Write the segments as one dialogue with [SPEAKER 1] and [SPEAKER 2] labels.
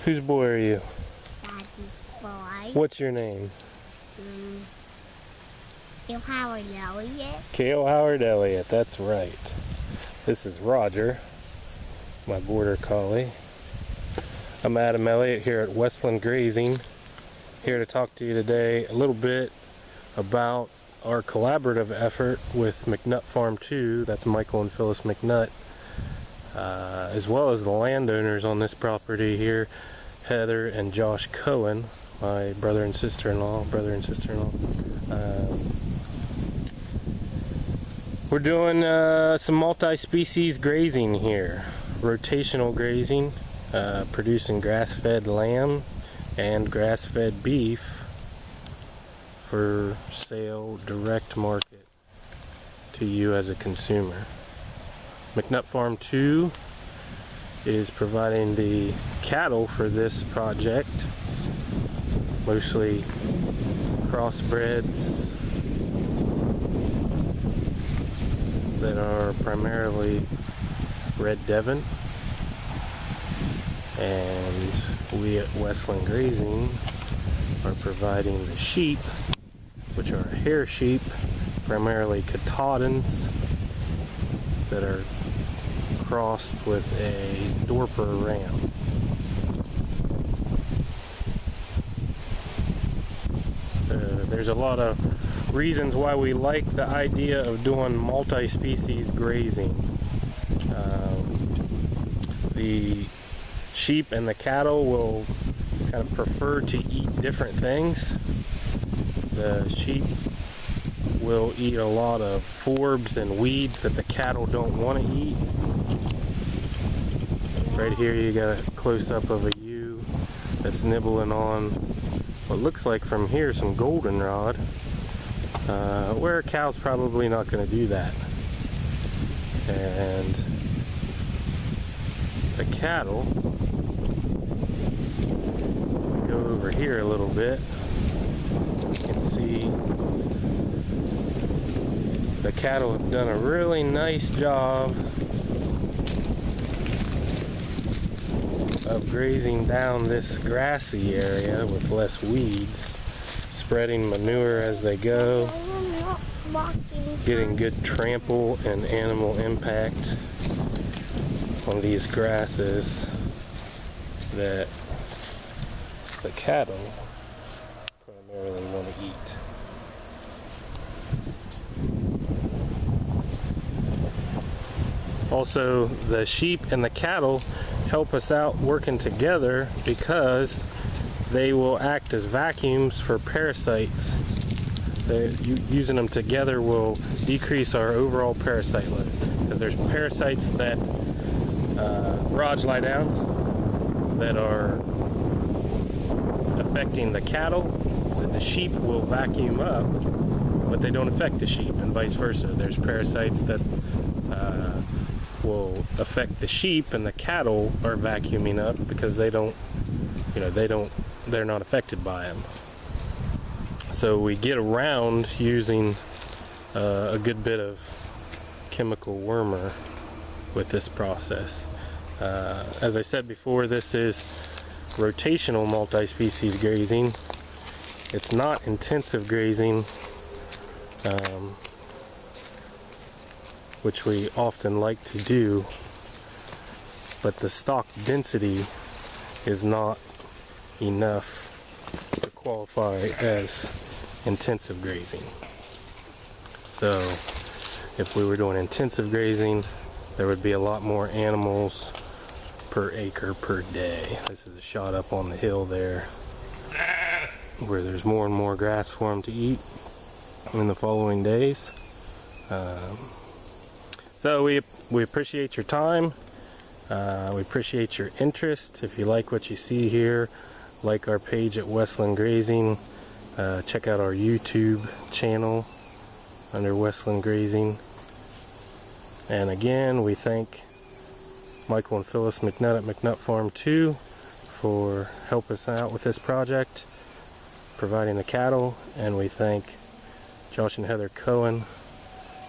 [SPEAKER 1] Whose boy are you?
[SPEAKER 2] Daddy's boy.
[SPEAKER 1] What's your name?
[SPEAKER 2] Kale Howard Elliott.
[SPEAKER 1] Kale Howard Elliott, that's right. This is Roger, my border collie. I'm Adam Elliott here at Westland Grazing, here to talk to you today a little bit about our collaborative effort with McNutt Farm 2, that's Michael and Phyllis McNutt, as well as the landowners on this property here, Heather and Josh Cohen, my brother and sister-in-law. We're doing some multi-species grazing here, rotational grazing, producing grass-fed lamb and grass-fed beef for sale direct market to you as a consumer. McNutt Farm 2 is providing the cattle for this project, mostly crossbreds that are primarily Red Devon, and we at Westland Grazing are providing the sheep, which are hair sheep, primarily Katahdins, that are crossed with a Dorper ram. There's a lot of reasons why we like the idea of doing multi-species grazing. The sheep and the cattle will kind of prefer to eat different things. The sheep will eat a lot of forbs and weeds that the cattle don't want to eat. Right here you got a close-up of a ewe that's nibbling on what looks like from here some goldenrod, where a cow's probably not going to do that. And the cattle, go over here a little bit, you can see the cattle have done a really nice job of grazing down this grassy area with less weeds, spreading manure as they go, getting good trample and animal impact on these grasses that the cattle primarily want to eat. Also, the sheep and the cattle help us out working together because they will act as vacuums for parasites. Using them together will decrease our overall parasite load, because there's parasites that Raj, lie down, that are affecting the cattle that the sheep will vacuum up, but they don't affect the sheep, and vice versa. There's parasites that will affect the sheep and the cattle are vacuuming up because they're not affected by them. So we get around using a good bit of chemical wormer with this process. As I said before, this is rotational multi-species grazing. It's not intensive grazing, which we often like to do, but the stock density is not enough to qualify as intensive grazing. So if we were doing intensive grazing, there would be a lot more animals per acre per day. This is a shot up on the hill there where there's more and more grass for them to eat in the following days. So we appreciate your time. We appreciate your interest. If you like what you see here, like our page at Westland Grazing. Check out our YouTube channel under Westland Grazing. And again, we thank Michael and Phyllis McNutt at McNutt Farm 2 for helping us out with this project, providing the cattle, and we thank Josh and Heather Cohen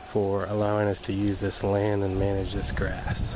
[SPEAKER 1] for allowing us to use this land and manage this grass.